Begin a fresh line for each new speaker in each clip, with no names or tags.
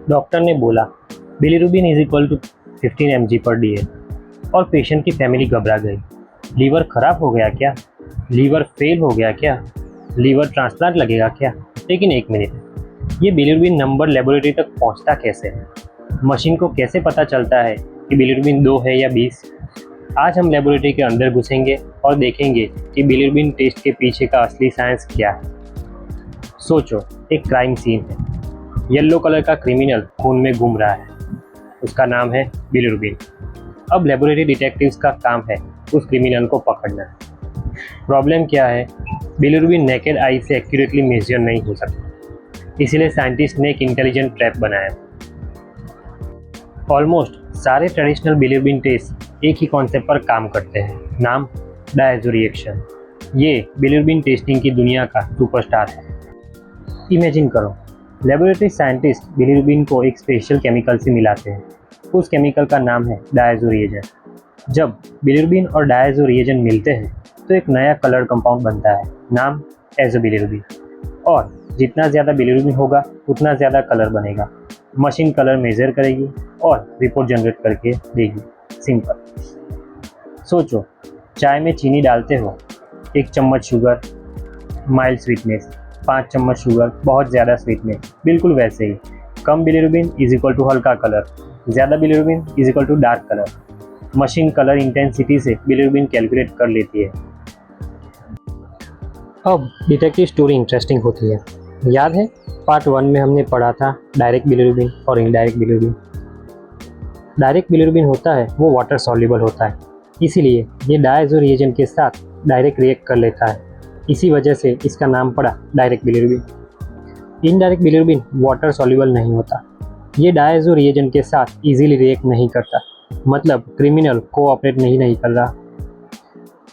Doctor ने बोला bilirubin is equal to 15 mg per D और पेशेंट की फैमिली घबरा गई। लीवर खराब हो गया क्या? लीवर फेल हो गया क्या? लीवर ट्रांसप्लांट लगेगा क्या? लेकिन एक मिनट, ये बिलीरुबिन नंबर लेबोरेटरी तक पहुंचता कैसे है? मशीन को कैसे पता चलता है कि बिलीरुबिन 2 है या 20? आज हम लेबोरेटरी के अंदर घुसेंगे और देखेंगे कि बिलीरुबिन टेस्ट के पीछे का असली साइंस क्या है। सोचो, एक क्राइम सीन है। येलो कलर का क्रिमिनल खून में घूम रहा है। उसका नाम है बिलीरुबिन। अब लेबोरेटरी डिटेक्टिव्स का काम है उस क्रिमिनल को पकड़ना। प्रॉब्लम क्या है? बिलीरुबिन नेकेड आई से एक्यूरेटली मेजर नहीं हो सकता, इसलिए साइंटिस्ट ने एक इंटेलिजेंट ट्रैप बनाया। ऑलमोस्ट सारे ट्रेडिशनल बिलीरुबिन टेस्ट एक ही कॉन्सेप्ट पर काम करते हैं, नाम डायज़ो रिएक्शन। ये बिलीरुबिन टेस्टिंग की दुनिया का सुपरस्टार है। इमेजिन करो, लेबोरेटरी साइंटिस्ट बिलीरुबिन को एक स्पेशल केमिकल से मिलाते हैं। उस केमिकल का नाम है डायज़ो रिएजेंट। जब बिलीरुबिन और डायज़ो रिएजेंट मिलते हैं तो एक नया कलर कंपाउंड बनता है, नाम एज़ोबिलीरुबिन। और जितना ज़्यादा बिलीरुबिन होगा उतना ज़्यादा कलर बनेगा। मशीन कलर मेज़र करेगी और रिपोर्ट जनरेट करके देगी। सिंपल। सोचो, चाय में चीनी डालते हो, 1 चम्मच शुगर, माइल्ड स्वीटनेस, 5 चम्मच शुगर, बहुत ज़्यादा स्वीटनेस। बिल्कुल वैसे ही कम बिलीरुबिन इज इक्वल टू हल्का कलर, ज़्यादा bilirubin is equal to dark colour. Machine colour intensity से बिलीरुबिन कैलकुलेट कर लेती है। अब डिटेक्टिव स्टोरी इंटरेस्टिंग होती है। याद है पार्ट 1 में हमने पढ़ा था डायरेक्ट बिलीरुबिन और इनडायरेक्ट बिलीरुबिन। डायरेक्ट बिलीरुबिन होता है वो वाटर सॉल्युबल होता है, इसीलिए ये डायज़ो रिएजेंट के साथ डायरेक्ट रिएक्ट कर लेता है। इसी वजह से इसका नाम पड़ा direct bilirubin. Indirect bilirubin water soluble नहीं होता, ये डायज़ो रिएजेंट के साथ इजीली रिएक्ट नहीं करता, मतलब क्रिमिनल कोऑपरेट नहीं कर रहा।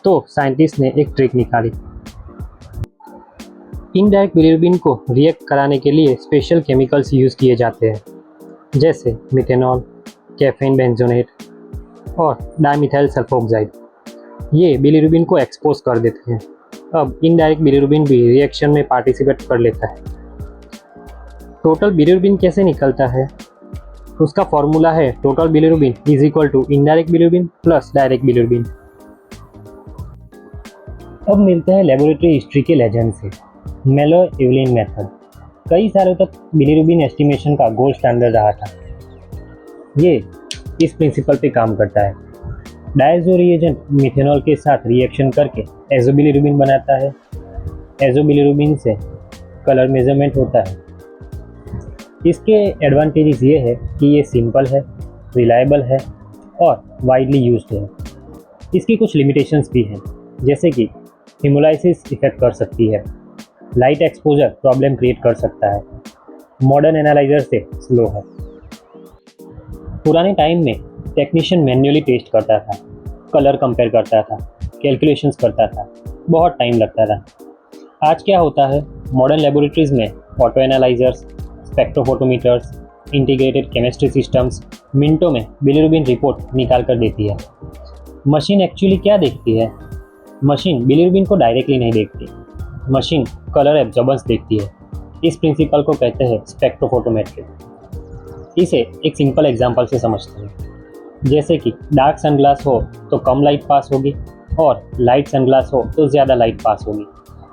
तो साइंटिस्ट ने एक ट्रिक निकाली। इनडायरेक्ट बिलीरुबिन को रिएक्ट कराने के लिए स्पेशल केमिकल्स यूज़ किए जाते हैं, जैसे मिथेनॉल, कैफीन बेंजोनेट और डाइमिथाइल सल्फोक्साइड। ये बिलीरुबिन को एक्सपोज कर देते हैं। अब इनडायरेक्ट बिलीरुबिन भी रिएक्शन में पार्टिसिपेट कर लेता है। टोटल बिलीरुबिन कैसे निकलता है? उसका फॉर्मूला है total bilirubin is equal to indirect bilirubin plus direct bilirubin. अब मिलते हैं लेबोरेटरी हिस्ट्री के लेजेंड से, मेलो-इवलिन मेथड। कई सालों तक बिलीरुबिन एस्टिमेशन का गोल्ड स्टैंडर्ड रहा था। ये इस प्रिंसिपल पे काम करता है। डायज़ो रिएजेंट मिथेनॉल के साथ रिएक्शन करके एज़ोबिलीरुबिन बनाता है। एज़ोबिलीरुबिन से कलर मेजरमेंट होता है। इसके एडवांटेजेस ये है कि ये सिंपल है, रिलायबल है और वाइडली यूज्ड है। इसकी कुछ लिमिटेशंस भी हैं, जैसे कि हेमोलाइसिस इफेक्ट कर सकती है, लाइट एक्सपोजर प्रॉब्लम क्रिएट कर सकता है, मॉडर्न एनालाइजर से स्लो है। पुराने टाइम में टेक्नीशियन मैन्युअली टेस्ट करता था, कलर कंपेयर करता था, कैलकुलेशंस करता था, बहुत टाइम लगता था। आज क्या होता है, मॉडर्न लेबोरेटरीज़ में auto analysers, spectrophotometers, integrated chemistry systems मिनटों में बिलीरुबिन रिपोर्ट निकाल कर देती है। मशीन एक्चुअली क्या देखती है? मशीन बिलीरुबिन को डायरेक्टली नहीं देखती, मशीन कलर एब्जॉर्बेंस देखती है। इस प्रिंसिपल को कहते हैं स्पेक्ट्रोफोटोमेट्री। इसे एक सिंपल एग्जांपल से समझते हैं, जैसे कि डार्क सनग्लास हो तो कम लाइट पास होगी और लाइट सनग्लास हो तो ज़्यादा लाइट पास होगी।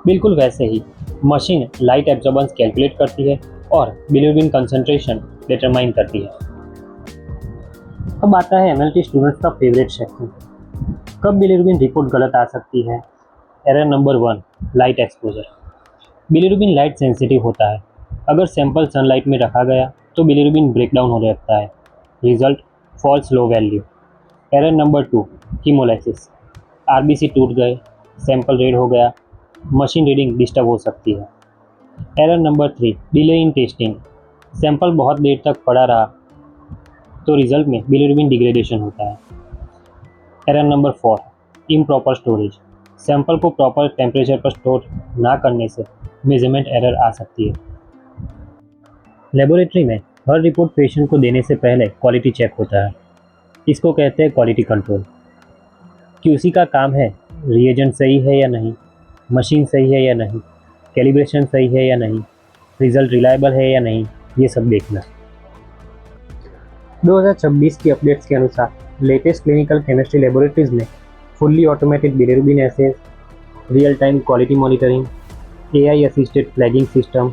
बिल्कुल वैसे ही मशीन लाइट एब्जॉर्बेंस कैलकुलेट करती है और बिलीरुबिन कंसंट्रेशन डिटरमाइन करती है। अब आता है एमएलटी स्टूडेंट्स का फेवरेट सेक्शन, कब बिलीरुबिन रिपोर्ट गलत आ सकती है। Error number 1, light exposure. Bilirubin light sensitive होता है। अगर सैंपल सनलाइट में रखा गया तो बिलीरुबिन ब्रेकडाउन हो जाता है, result falls low value. Error number 2, haemolysis. RBC टूट गए, सैंपल रेड हो गया, मशीन रीडिंग डिस्टर्ब हो सकती है। Error number 3, delay in testing. Sample बहुत देर तक पड़ा रहा तो रिजल्ट में बिलीरुबिन डिग्रेडेशन होता है। Error number 4, improper storage. Sample को प्रॉपर टेम्परेचर पर स्टोर ना करने से मेजरमेंट एरर आ सकती है। लेबोरेटरी में हर रिपोर्ट पेशेंट को देने से पहले क्वालिटी चेक होता है। इसको कहते हैं क्वालिटी कंट्रोल। क्यूसी का काम है रिएजेंट सही है या नहीं, मशीन सही है या नहीं, कैलिब्रेशन सही है या नहीं, रिज़ल्ट रिलायबल है या नहीं, ये सब देखना। 2026 की अपडेट्स के अनुसार लेटेस्ट क्लिनिकल केमिस्ट्री लेबोरेटरीज में fully automated bilirubin assays, real time quality monitoring, AI assisted flagging system,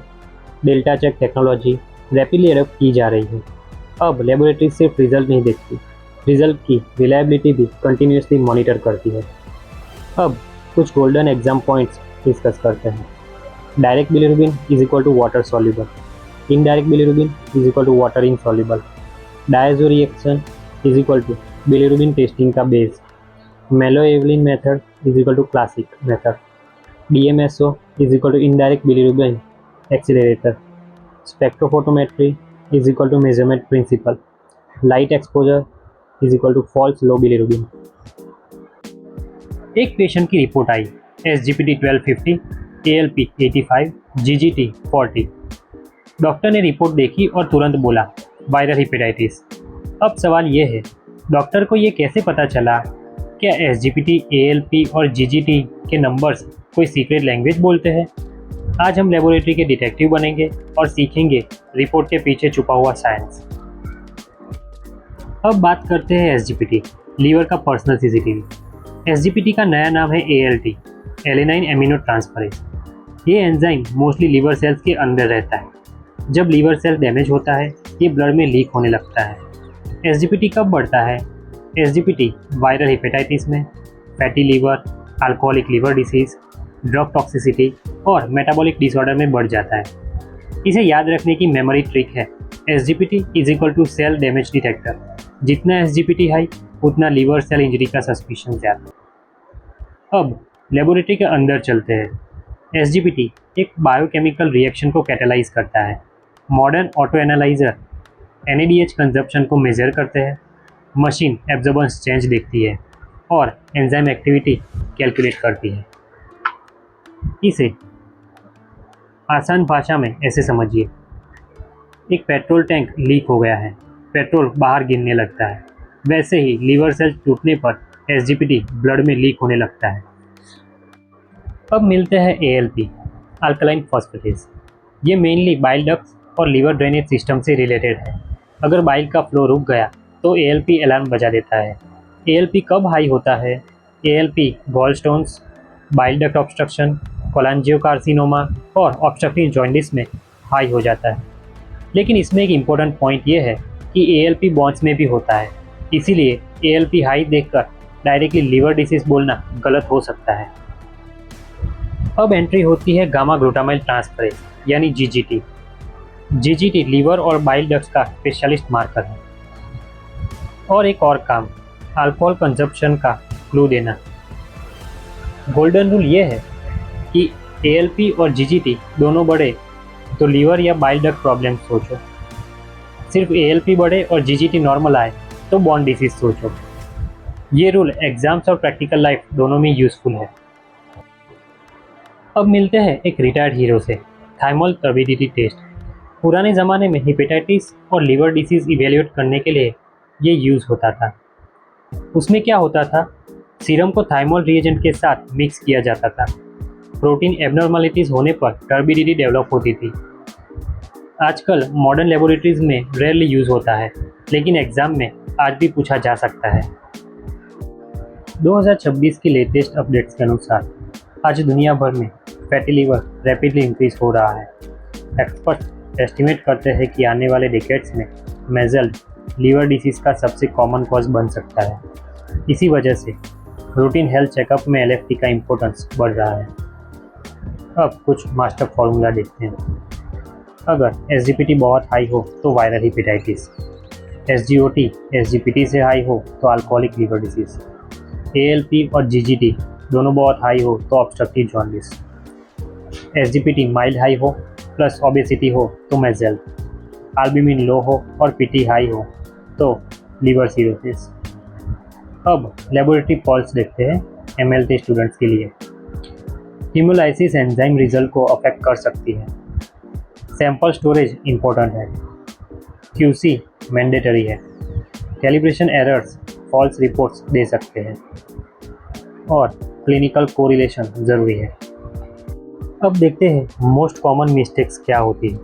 delta check technology rapidly adopt की जा रही है। अब लेबोरेटरी सिर्फ रिजल्ट नहीं देखती, रिजल्ट की रिलायबिलिटी भी कंटिन्यूसली मॉनिटर करती है। अब कुछ गोल्डन एग्जाम पॉइंट्स डिस्कस करते हैं। Direct bilirubin is equal to water soluble, indirect bilirubin is equal to water insoluble, diazo reaction is equal to bilirubin testing का base, Malloy Evelyn method is equal to classic method, DMSO is equal to indirect bilirubin accelerator, spectrophotometry is equal to measurement principle, light exposure is equal to false low bilirubin. एक patient की report आई SGPT 1250, ALP 85, GGT 40। Doctor ने report देखी और तुरंत बोला viral hepatitis. अब सवाल ये है, डॉक्टर को ये कैसे पता चला? क्या SGPT, ALP और GGT के नंबर्स कोई सीक्रेट लैंग्वेज बोलते हैं? आज हम लेबोरेटरी के डिटेक्टिव बनेंगे और सीखेंगे रिपोर्ट के पीछे छुपा हुआ साइंस। अब बात करते हैं SGPT, लीवर का पर्सनल CCTV। SGPT का नया नाम है ALT, एलेनाइन एमिनो ट्रांसफरेज। ये एंजाइम मोस्टली लीवर सेल्स के अंदर रहता है। जब लीवर सेल डैमेज होता है, ये ब्लड में लीक होने लगता है। SGPT कब बढ़ता है? SGPT वायरल हेपेटाइटिस में, fatty liver, alcoholic liver disease, drug toxicity और मेटाबॉलिक डिसऑर्डर में बढ़ जाता है। इसे याद रखने की मेमोरी ट्रिक है SGPT is equal to cell damage detector. जितना SGPT हाई, उतना लीवर सेल इंजरी का सस्पिशन ज़्यादा। अब लेबोरेटरी के अंदर चलते हैं। SGPT एक बायोकेमिकल रिएक्शन को कैटेलाइज करता है। Modern auto analyser NADH consumption को मेजर करते हैं, मशीन एब्जॉर्बेंस चेंज देखती है और एंजाइम एक्टिविटी कैलकुलेट करती है। इसे आसान भाषा में ऐसे समझिए, एक पेट्रोल टैंक लीक हो गया है, पेट्रोल बाहर गिरने लगता है। वैसे ही लीवर सेल टूटने पर SGPT ब्लड में लीक होने लगता है। अब मिलते हैं ALP, अल्कलाइन फॉस्फेटेज। ये मेनली बाइल डक्ट्स और लीवर ड्रेनेज सिस्टम से रिलेटेड है। अगर बाइल का फ्लो रुक गया तो ALP अलार्म बजा देता है। ALP कब हाई होता है? ALP गॉलस्टोन्स, बाइल डक्ट ऑब्स्ट्रक्शन, कोलांजियोकार्सिनोमा और ऑब्स्ट्रक्टिव जॉन्डिस में हाई हो जाता है। लेकिन इसमें एक इम्पोर्टेंट पॉइंट ये है कि ALP बॉन्स में भी होता है, इसीलिए ALP हाई देखकर डायरेक्टली लीवर डिसीज बोलना गलत हो सकता है। अब एंट्री होती है गामा ग्लूटामाइल ट्रांसफरेज यानी GGT। GGT लीवर और बाइल डक्ट्स का स्पेशलिस्ट मार्कर है। और एक और काम, अल्कोहल कंजप्शन का क्लू देना। गोल्डन रूल ये है कि ALP और GGT दोनों बढ़े तो लीवर या बाइल डक्ट प्रॉब्लम सोचो, सिर्फ ALP बढ़े और GGT नॉर्मल आए तो बॉन डिसीज सोचो। ये रूल एग्जाम्स और प्रैक्टिकल लाइफ दोनों में यूजफुल है। अब मिलते हैं एक रिटायर्ड हीरो से, थाइमोल टर्बिडिटी टेस्ट। पुराने ज़माने में हेपेटाइटिस और लिवर डिसीज़ इवेल्युएट करने के लिए ये यूज़ होता था। उसमें क्या होता था, सीरम को थाइमोल रिएजेंट के साथ मिक्स किया जाता था। प्रोटीन एबनॉर्मलिटीज़ होने पर टर्बिडिटी डेवलप होती थी। आजकल मॉडर्न लेबोरेटरीज में रेयरली यूज़ होता है, लेकिन एग्ज़ाम में आज भी पूछा जा सकता है। 2026 की लेटेस्ट अपडेट्स के अनुसार आज दुनिया भर में फैटी लीवर रैपिडली इंक्रीज हो रहा है। एक्सपर्ट एस्टिमेट करते हैं कि आने वाले डिकेड्स में मेजल लीवर डिसीज़ का सबसे कॉमन कॉज बन सकता है। इसी वजह से रूटीन हेल्थ चेकअप में LFT का इम्पोर्टेंस बढ़ रहा है। अब कुछ मास्टर फॉर्मूला देखते हैं। अगर SGPT बहुत हाई हो तो वायरल हेपेटाइटिस, SGOT SGPT से हाई हो तो अल्कोहलिक लिवर डिसीज़, ALP और GGT दोनों बहुत हाई हो तो obstructive jaundice, SGPT mild high हो प्लस ओबेसिटी हो तो मेजल, एल्ब्यूमिन लो हो और PT हाई हो तो लिवर सिरोसिस। अब लेबोरेटरी पॉल्स देखते हैं MLT स्टूडेंट्स के लिए। हीमोलाइसिस एंजाइम रिजल्ट को अफेक्ट कर सकती है। सैंपल स्टोरेज इम्पोर्टेंट है। QC मैंडेटरी है। कैलिब्रेशन एरर्स फॉल्स रिपोर्ट्स दे सकते हैं और क्लिनिकल कोरिलेशन ज़रूरी है। अब देखते हैं मोस्ट कॉमन मिस्टेक्स क्या होती है।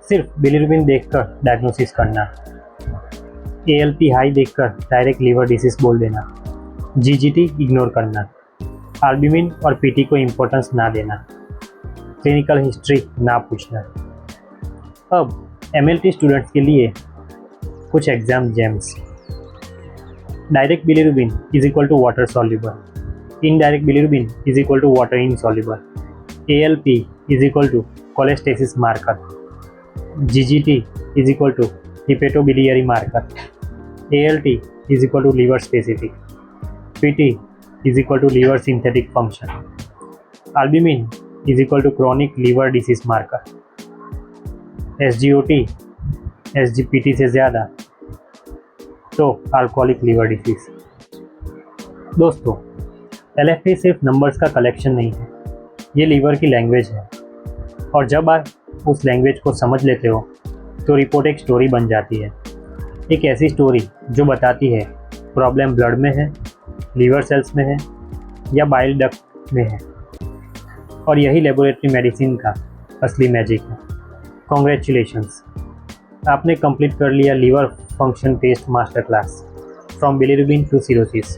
सिर्फ बिलिरुबिन देखकर डायग्नोसिस करना, ALP हाई देखकर डायरेक्ट लीवर डिसीज बोल देना, GGT इग्नोर करना, एल्ब्यूमिन और PT को इम्पोर्टेंस ना देना, क्लिनिकल हिस्ट्री ना पूछना। अब MLT स्टूडेंट्स के लिए कुछ exam gems. Direct bilirubin is equal to water soluble, indirect bilirubin is equal to water insoluble, ALP is equal to cholestasis marker, GGT is equal to hepatobiliary marker, ALT is equal to liver specific, PT is equal to liver synthetic function, albumin is equal to chronic liver disease marker, SGOT SGPT से ज़्यादा तो alcoholic liver disease. दोस्तों, LFA सिर्फ numbers का collection नहीं है, ये liver की लैंग्वेज है, और जब आप उस लैंग्वेज को समझ लेते हो तो रिपोर्ट एक स्टोरी बन जाती है। एक ऐसी स्टोरी जो बताती है प्रॉब्लम ब्लड में है, लीवर सेल्स में है या बाइल डक्ट में है, और यही लेबोरेटरी मेडिसिन का असली मैजिक है। कॉन्ग्रेचुलेशंस, आपने कंप्लीट कर लिया liver function test master class from bilirubin to cirrhosis,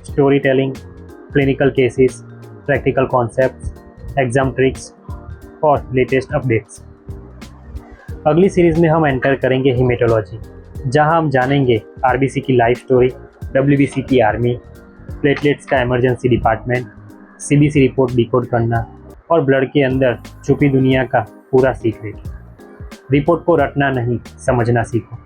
story telling, clinical cases, practical concepts, exam tricks और लेटेस्ट अपडेट्स। अगली सीरीज़ में हम एंटर करेंगे हीमेटोलॉजी, जहां हम जानेंगे RBC की लाइफ स्टोरी, WBC की आर्मी, प्लेटलेट्स का emergency department, CBC report decode करना और ब्लड के अंदर छुपी दुनिया का पूरा सीक्रेट। रिपोर्ट को रटना नहीं, समझना सीखो।